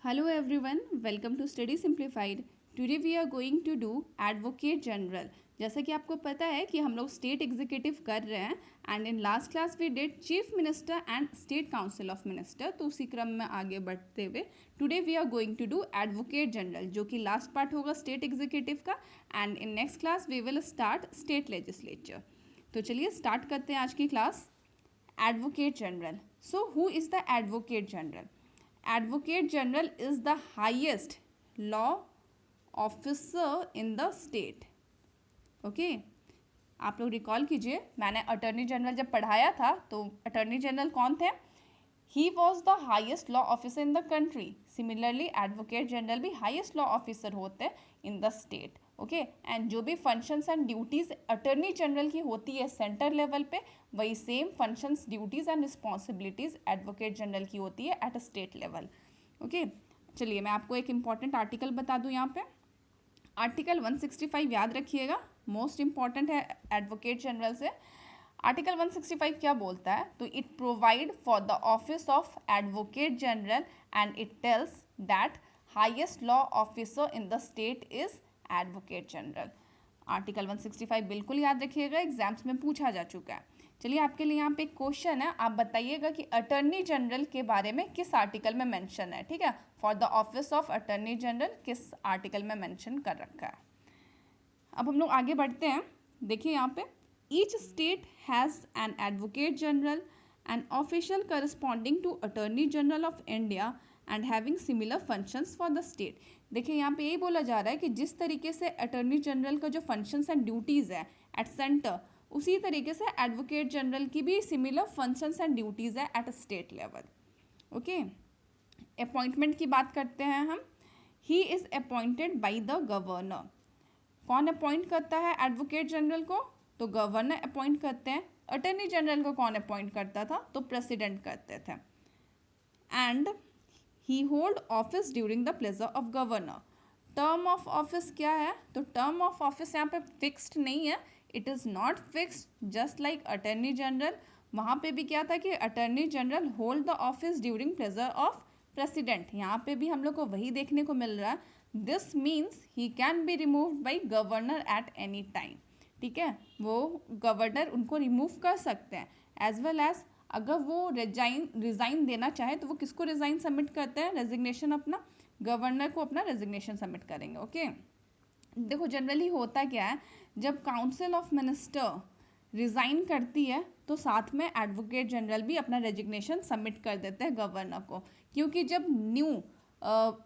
Hello everyone, welcome to Study Simplified. Today we are going to do Advocate General. जैसा कि आपको पता है कि हम लोग स्टेट एग्जीक्यूटिव कर रहे हैं and in last class we did chief minister and state council of minister, तो उसी क्रम में आगे बढ़ते हुए today we are going to do advocate general, जो कि लास्ट पार्ट होगा स्टेट एग्जीक्यूटिव का and in next class we will start state legislature. तो चलिए स्टार्ट करते हैं आज की क्लास. Advocate general. So who is the advocate general? Advocate General is the highest law officer in the state. Okay आप लोग रिकॉल कीजिए, मैंने अटर्नी जनरल जब पढ़ाया था तो अटर्नी जनरल कौन थे? He was the highest law officer in the country. Similarly advocate general भी हाइएस्ट लॉ ऑफिसर होते हैं in the state. Okay and जो भी functions and duties attorney general की होती है सेंटर लेवल पे, वही same functions duties and responsibilities advocate general की होती है at a state level. Okay चलिए मैं आपको एक इम्पॉर्टेंट आर्टिकल बता दूँ यहाँ पे. आर्टिकल 165 याद रखिएगा, मोस्ट इम्पॉर्टेंट है एडवोकेट जनरल से. आर्टिकल 165 क्या बोलता है? तो it provide for the office of advocate general and it tells that highest law officer in the state is advocate general. Article 165 बिल्कुल याद रखिएगा, एग्जाम्स में पूछा जा चुका है. चलिए आपके लिए यहाँ पे एक क्वेश्चन है, आप बताइएगा कि अटर्नी जनरल के बारे में किस आर्टिकल में मेंशन है. ठीक है, for the office of attorney general किस आर्टिकल में मेंशन कर रखा है. अब हम लोग आगे बढ़ते हैं. देखिए यहाँ पे each state has an advocate general an official corresponding to attorney general of India and having similar functions for the state. देखिए यहाँ पे यही बोला जा रहा है कि जिस तरीके से अटर्नी जनरल का जो फंक्शंस एंड ड्यूटीज़ है एट सेंटर, उसी तरीके से एडवोकेट जनरल की भी सिमिलर फंक्शंस एंड ड्यूटीज़ है at a state level. Okay appointment की बात करते हैं हम. He is appointed by the governor. कौन अपॉइंट करता है एडवोकेट जनरल को? तो गवर्नर अपॉइंट करते हैं. अटर्नी जनरल को कौन अपॉइंट करता था? तो प्रेसिडेंट करते थे. And he hold office during the pleasure of governor. Term of office क्या है? तो टर्म ऑफ ऑफिस यहाँ पे फिक्स्ड नहीं है, it is not fixed just like attorney general. वहाँ पे भी क्या था कि attorney general hold the office during pleasure of president. यहाँ पे भी हम लोग को वही देखने को मिल रहा है. This means he can be removed by governor at any time. ठीक है, वो गवर्नर उनको रिमूव कर सकते हैं. एज वेल एज अगर वो रिज़ाइन देना चाहे तो वो किसको रिज़ाइन सबमिट करते हैं? रेजिग्नेशन अपना गवर्नर को अपना रेजिग्नेशन सबमिट करेंगे. ओके देखो जनरली होता क्या है, जब काउंसिल ऑफ मिनिस्टर रिज़ाइन करती है तो साथ में एडवोकेट जनरल भी अपना रेजिग्नेशन सबमिट कर देते हैं गवर्नर को. क्योंकि जब न्यू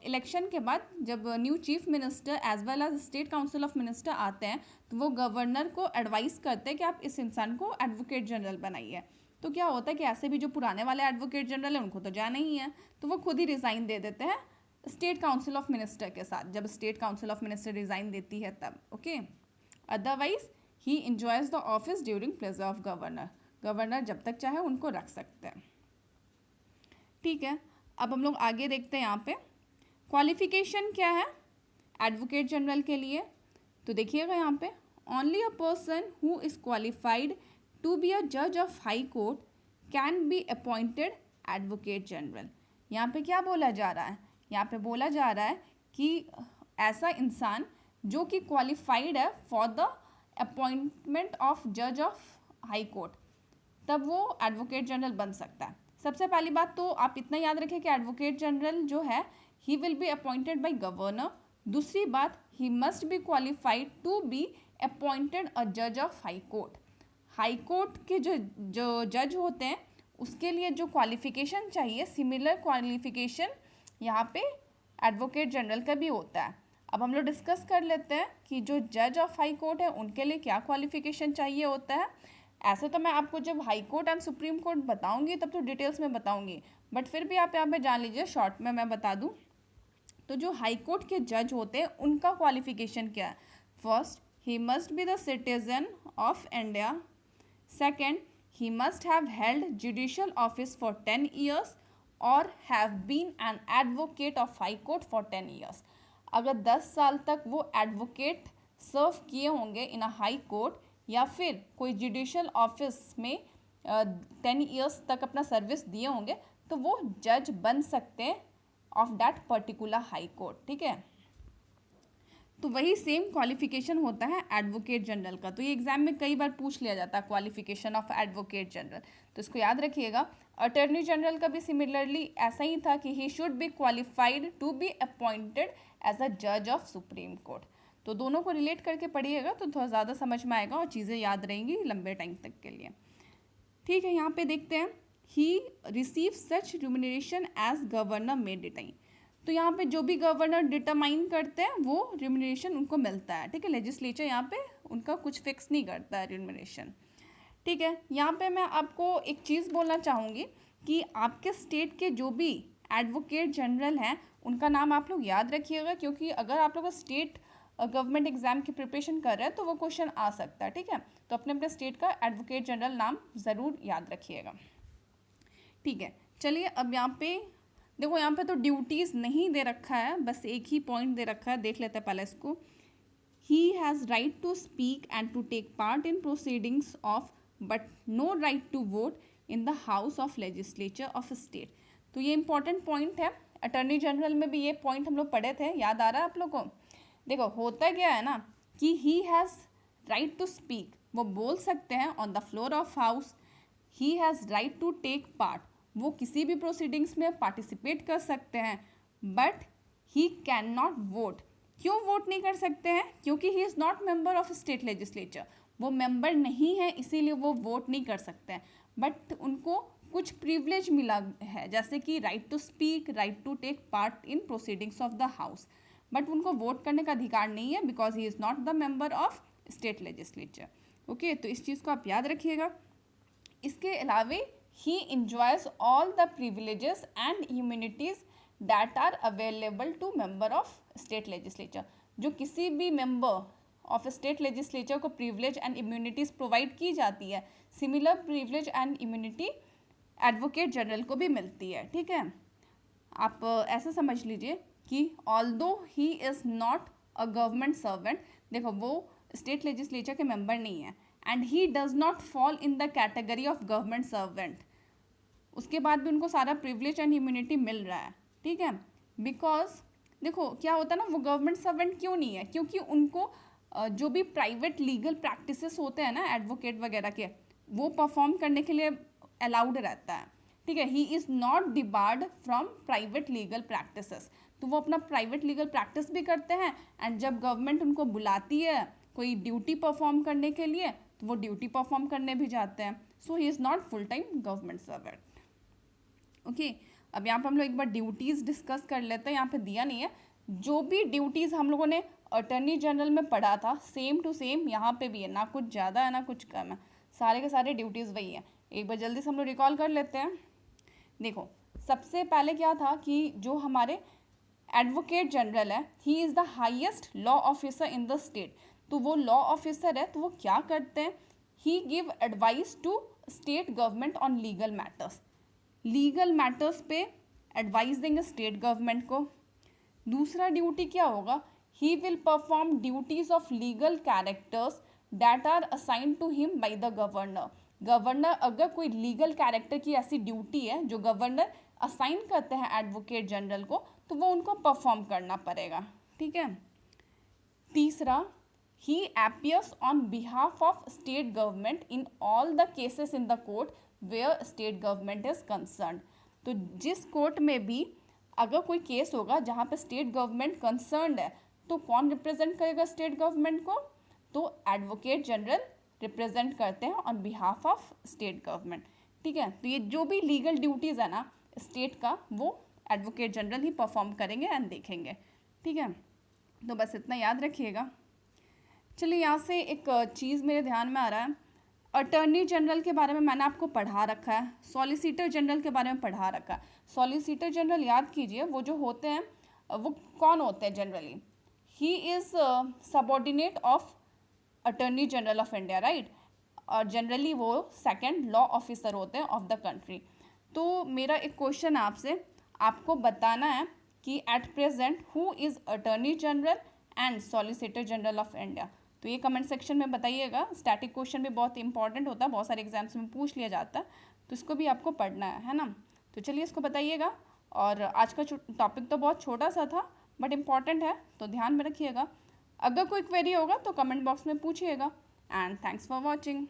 इलेक्शन के बाद जब new chief minister as well as state council of minister आते हैं तो वो गवर्नर को एडवाइस करते हैं कि आप इस इंसान को एडवोकेट जनरल बनाइए. तो क्या होता है कि ऐसे भी जो पुराने वाले एडवोकेट जनरल हैं उनको तो जाना ही है, तो वो खुद ही रिज़ाइन दे देते हैं स्टेट काउंसिल ऑफ मिनिस्टर के साथ, जब state council of minister resign देती है तब. Okay otherwise he enjoys the office during pleasure of governor. Governor जब तक चाहे उनको रख सकते हैं. ठीक है, अब हम लोग आगे देखते हैं. यहाँ पे क्वालिफिकेशन क्या है एडवोकेट जनरल के लिए? तो देखिएगा यहाँ पे only a person who is qualified to be a जज of high court can be appointed advocate general. यहाँ पे क्या बोला जा रहा है? यहाँ पे बोला जा रहा है कि ऐसा इंसान जो कि क्वालिफाइड है फॉर द अपॉइंटमेंट ऑफ जज ऑफ हाई कोर्ट, तब वो एडवोकेट जनरल बन सकता है. सबसे पहली बात तो आप इतना याद रखें कि एडवोकेट जनरल जो है he will be appointed by governor. दूसरी बात, he must be qualified to be appointed a जज of high court. High court के जो जज होते हैं उसके लिए जो क्वालिफिकेशन चाहिए, सिमिलर क्वालिफिकेशन यहाँ पे एडवोकेट जनरल का भी होता है. अब हम लोग डिस्कस कर लेते हैं कि जो जज ऑफ हाई कोर्ट है उनके लिए क्या क्वालिफिकेशन चाहिए होता है. ऐसे तो मैं आपको जब high court and supreme court बताऊंगी तब तो डिटेल्स में बताऊंगी, बट फिर भी आप यहाँ पे जान लीजिए, शॉर्ट में मैं बता दूँ. तो जो हाई कोर्ट के जज होते हैं उनका क्वालिफिकेशन क्या है? First, he must be the citizen of India. Second, he must have held judicial office for 10 years or have been an advocate of high court for 10 years. अगर 10 साल तक वो एडवोकेट सर्व किए होंगे इन अ हाई कोर्ट या फिर कोई judicial office में 10 ईयर्स तक अपना सर्विस दिए होंगे तो वो जज बन सकते हैं of that particular high court, ठीक है। तो वही सेम क्वालिफिकेशन होता है एडवोकेट जनरल का। तो ये एग्जाम में कई बार पूछ लिया जाता है क्वालिफिकेशन ऑफ एडवोकेट जनरल, तो इसको याद रखिएगा। अटॉर्नी जनरल का भी सिमिलरली ऐसा ही था कि he should be qualified to be appointed as a जज ऑफ सुप्रीम कोर्ट। तो दोनों को रिलेट करके पढ़िएगा तो थोड़ा ज़्यादा समझ में आएगा और चीज़ें याद रहेंगी लंबे टाइम तक के लिए, ठीक है। यहाँ पे देखते हैं, ही रिसीव सच रिम्यूनरेशन एज गवर्नर मे डिटाइन। तो यहाँ पे जो भी गवर्नर डिटरमाइन करते हैं वो रिम्यूनरेशन उनको मिलता है, ठीक है। लेजिस्लेचर यहाँ पे उनका कुछ फिक्स नहीं करता है रिम्यूनरेशन, ठीक है। यहाँ पे मैं आपको एक चीज़ बोलना चाहूँगी कि आपके स्टेट के जो भी एडवोकेट जनरल हैं उनका नाम आप लोग याद रखिएगा, क्योंकि अगर आप लोग स्टेट गवर्नमेंट एग्जाम की प्रिपरेशन कर रहे हैं तो वो क्वेश्चन आ सकता है, ठीक है। तो अपने अपने स्टेट का एडवोकेट जनरल नाम ज़रूर याद रखिएगा, ठीक है। चलिए अब यहाँ पे देखो, यहाँ पे तो ड्यूटीज़ नहीं दे रखा है, बस एक ही पॉइंट दे रखा है, देख लेते हैं पहले इसको। He has right to speak and to take part in proceedings of but no right to vote in the house of legislature of state. तो ये इंपॉर्टेंट पॉइंट है, अटॉर्नी जनरल में भी ये पॉइंट हम लोग पढ़े थे, याद आ रहा है आप लोग को। देखो होता क्या है ना कि he has right to speak, वो बोल सकते हैं on the floor of house. He has right to take part, वो किसी भी प्रोसीडिंग्स में पार्टिसिपेट कर सकते हैं, but he can not vote. क्यों वोट नहीं कर सकते हैं? क्योंकि he is not member of state legislature, वो मेंबर नहीं है, इसीलिए वो वोट नहीं कर सकते हैं। बट उनको कुछ प्रिविलेज मिला है, जैसे कि right to speak, right to take part in proceedings of the house, but उनको वोट करने का अधिकार नहीं है because he is not the member of state legislature, okay. तो इस चीज़ को आप याद रखिएगा। इसके अलावा ही enjoys all the privileges and immunities that are available to member of state legislature। जो किसी भी member of state legislature को privilege and immunities provide की जाती है, similar privilege and immunity advocate general को भी मिलती है, ठीक है। आप ऐसा समझ लीजिए कि although he is not a government servant, देखो वो state legislature के member नहीं है, and he does not fall in the category of government servant, उसके बाद भी उनको सारा प्रिविलेज एंड इम्यूनिटी मिल रहा है, ठीक है। बिकॉज देखो क्या होता है ना, वो गवर्नमेंट सर्वेंट क्यों नहीं है? क्योंकि उनको जो भी प्राइवेट लीगल प्रैक्टिसेस होते हैं ना एडवोकेट वगैरह के, वो परफॉर्म करने के लिए अलाउड रहता है, ठीक है। ही is not debarred from private legal practices, तो वो अपना प्राइवेट लीगल प्रैक्टिस भी करते हैं, एंड जब गवर्नमेंट उनको बुलाती है कोई ड्यूटी परफॉर्म करने के लिए तो वो ड्यूटी परफॉर्म करने भी जाते हैं। So he is not full time government servant, okay. अब यहाँ पर हम लोग एक बार ड्यूटीज़ डिस्कस कर लेते हैं। यहाँ पे दिया नहीं है, जो भी ड्यूटीज़ हम लोगों ने अटॉर्नी जनरल में पढ़ा था सेम टू सेम यहाँ पे भी है, ना कुछ ज़्यादा है ना कुछ कम है, सारे के सारे ड्यूटीज़ वही हैं। एक बार जल्दी से हम लोग रिकॉल कर लेते हैं। देखो सबसे पहले क्या था कि जो हमारे एडवोकेट जनरल है, he is the highest law officer in the state. तो वो लॉ ऑफिसर है, तो वो क्या करते हैं? He give advice to state government on legal matters, legal matters पे एडवाइस देंगे स्टेट गवर्नमेंट को। दूसरा ड्यूटी क्या होगा? He will perform duties of legal characters that are assign to him by the governor. Governor अगर कोई legal character की ऐसी ड्यूटी है जो गवर्नर असाइन करते हैं एडवोकेट जनरल को, तो वो उनको परफॉर्म करना पड़ेगा, ठीक है। तीसरा, ही appears on behalf of state government in all the cases in the court where state government is concerned। तो जिस कोर्ट में भी अगर कोई केस होगा जहाँ पे स्टेट गवर्नमेंट कंसर्न्ड है, तो कौन रिप्रेजेंट करेगा स्टेट गवर्नमेंट को? तो एडवोकेट जनरल रिप्रेजेंट करते हैं on behalf of state government, ठीक है। तो ये जो भी लीगल ड्यूटीज़ है ना स्टेट का, वो एडवोकेट जनरल ही परफॉर्म करेंगे एंड देखेंगे, ठीक है। तो बस इतना याद रखिएगा। चलिए यहाँ से एक चीज़ मेरे ध्यान में आ रहा है, अटॉर्नी जनरल के बारे में मैंने आपको पढ़ा रखा है, सॉलिसिटर जनरल के बारे में पढ़ा रखा है। सॉलिसिटर जनरल याद कीजिए, वो जो होते हैं वो कौन होते हैं generally? He is subordinate of attorney general of India, right. और जनरली वो सेकंड लॉ ऑफिसर होते हैं ऑफ द कंट्री। तो मेरा एक क्वेश्चन आपसे, आपको बताना है कि at present who is attorney general and solicitor general of India. तो ये कमेंट सेक्शन में बताइएगा। स्टैटिक क्वेश्चन भी बहुत इंपॉर्टेंट होता है, बहुत सारे एग्जाम्स में पूछ लिया जाता है, तो इसको भी आपको पढ़ना है ना। तो चलिए इसको बताइएगा। और आज का टॉपिक तो बहुत छोटा सा था बट इम्पॉर्टेंट है, तो ध्यान में रखिएगा। अगर कोई क्वेरी होगा तो कमेंट बॉक्स में पूछिएगा। And thanks for watching.